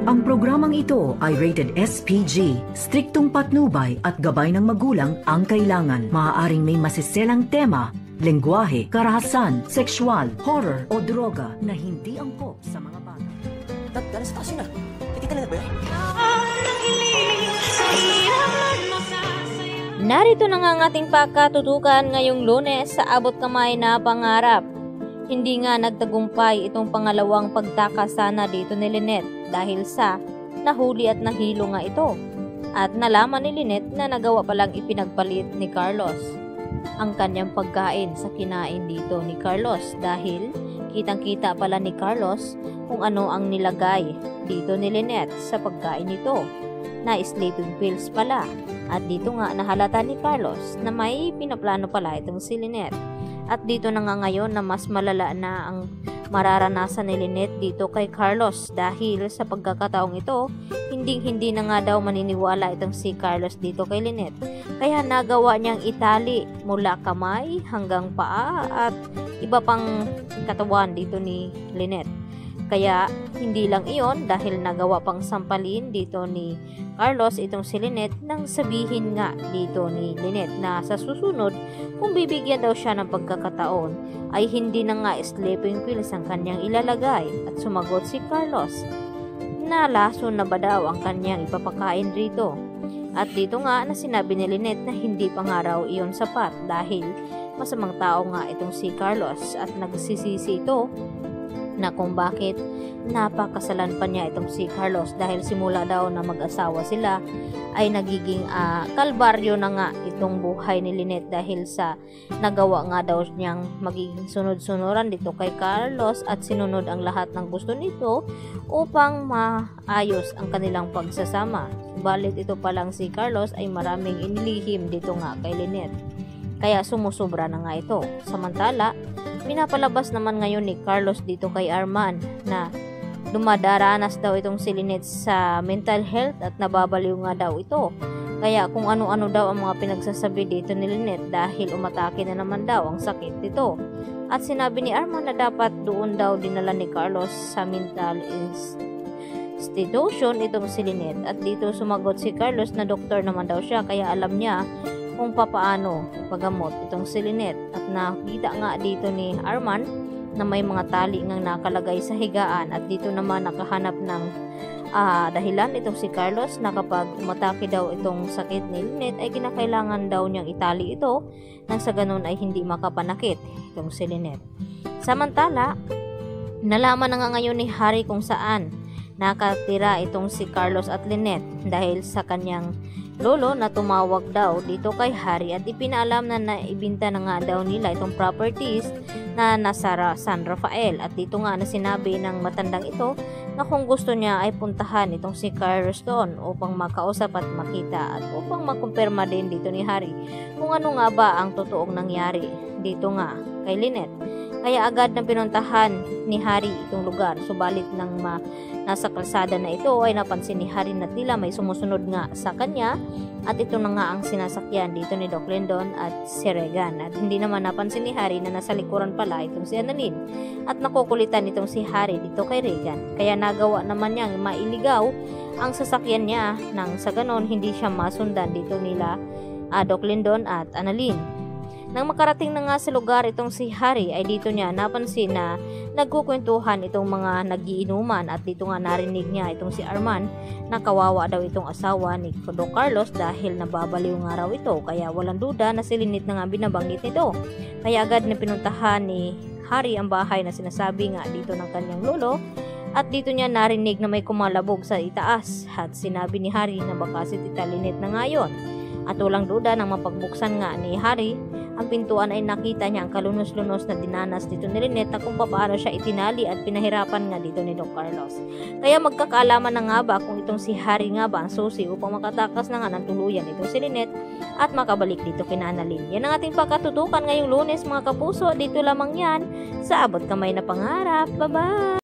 Ang programang ito ay rated SPG. Striktong patnubay at gabay ng magulang ang kailangan. Maaaring may masiselang tema, lengguwahe, karahasan, sexual, horror o droga na hindi angkop sa mga bata. Galing sa stasyon na. Hindi ka na ba yun? Narito na nga ang ating pagkatutukan ngayong Lunes sa abot kamay na pangarap. Hindi nga nagtagumpay itong pangalawang pagtakasana dito ni Lynette dahil sa nahuli at nahilo nga ito. At nalaman ni Lynette na nagawa palang ipinagpalit ni Carlos ang kanyang pagkain sa kinain dito ni Carlos dahil kitang-kita pala ni Carlos kung ano ang nilagay dito ni Lynette sa pagkain nito na sleeping pills pala. At dito nga nahalata ni Carlos na may pinaplano pala itong si Lynette. At dito na nga ngayon na mas malala na ang mararanasan ni Lynette dito kay Carlos dahil sa pagkakataong ito, hindi na nga daw maniniwala itong si Carlos dito kay Lynette. Kaya nagawa niyang itali mula kamay hanggang paa at iba pang katawan dito ni Lynette. Kaya hindi lang iyon dahil nagawa pang sampalin dito ni Carlos itong si Lynette nang sabihin nga dito ni Lynette na sa susunod kung bibigyan daw siya ng pagkakataon ay hindi na nga sleeping pills ang kanyang ilalagay. At sumagot si Carlos na lason na ba daw ang kanyang ipapakain rito. At dito nga na sinabi ni Lynette na hindi pa nga raw iyon sapat dahil masamang tao nga itong si Carlos at nagsisisi ito na kung bakit napakasalan pa niya itong si Carlos dahil simula daw na mag-asawa sila ay nagiging kalbaryo na nga itong buhay ni Lynette dahil sa nagawa nga daw niyang magiging sunod-sunuran dito kay Carlos at sinunod ang lahat ng gusto nito upang maayos ang kanilang pagsasama. Balit ito palang si Carlos ay maraming inilihim dito nga kay Lynette. Kaya sumusubra na nga ito. Samantala, pinapalabas naman ngayon ni Carlos dito kay Arman na dumadaranas daw itong si Lynette sa mental health at nababaliw nga daw ito. Kaya kung ano-ano daw ang mga pinagsasabi dito ni Lynette dahil umatake na naman daw ang sakit nito. At sinabi ni Arman na dapat doon daw dinala ni Carlos sa mental institution itong si Lynette. At dito sumagot si Carlos na doktor naman daw siya kaya alam niya kung papaano ipagamot itong si Lynette. At nakita nga dito ni Arman na may mga tali ngang nakalagay sa higaan at dito naman nakahanap ng dahilan itong si Carlos na kapag umatake daw itong sakit ni Lynette ay kinakailangan daw niyang itali ito nang sa ganun ay hindi makapanakit itong si Lynette. Samantala, nalaman na nga ngayon ni Harry kung saan nakatira itong si Carlos at Lynette dahil sa kanyang lolo na tumawag daw dito kay Harry at ipinaalam na naibinta na nga daw nila itong properties na nasa San Rafael. At dito nga na sinabi ng matandang ito na kung gusto niya ay puntahan itong si Carlos doon upang makausap at makita at upang makumpirma din dito ni Harry kung ano nga ba ang totoong nangyari dito nga kay Lynette. Kaya agad na pinuntahan ni Harry itong lugar. Subalit nang nasa kalsada na ito ay napansin ni Harry na tila may sumusunod nga sa kanya at ito na nga ang sinasakyan dito ni Doc Lindon at si Regan. At hindi naman napansin ni Harry na nasa likuran pala itong si Annalyn at nakukulitan itong si Harry dito kay Regan. Kaya nagawa naman niyang mailigaw ang sasakyan niya nang sa ganon hindi siya masundan dito nila Doc Lindon at Annalyn. Nang makarating na nga sa lugar itong si Harry ay dito niya napansin na nagkukwentuhan itong mga nagiinuman at dito nga narinig niya itong si Arman na kawawa daw itong asawa ni Doc Carlos dahil nababaliw nga raw ito. Kaya walang duda na si Lynette na nga binabanggit nito. Kaya agad na pinuntahan ni Harry ang bahay na sinasabi nga dito ng kanyang lolo at dito niya narinig na may kumalabog sa itaas at sinabi ni Harry na baka si Tita Lynette na nga yun. At walang duda nang mapagbuksan nga ni Harry ang pintuan ay nakita niya ang kalunos-lunos na dinanas dito ni Lynette na kung paano siya itinali at pinahirapan nga dito ni Doc Carlos. Kaya magkakaalaman na nga ba kung itong si Harry nga ba ang susi upang makatakas na nga ng tuluyan itong si Lynette at makabalik dito kina Annalyn. Yan ang ating pagkatutukan ngayong Lunes mga kapuso. Dito lamang yan sa Abot Kamay na Pangarap. Bye-bye!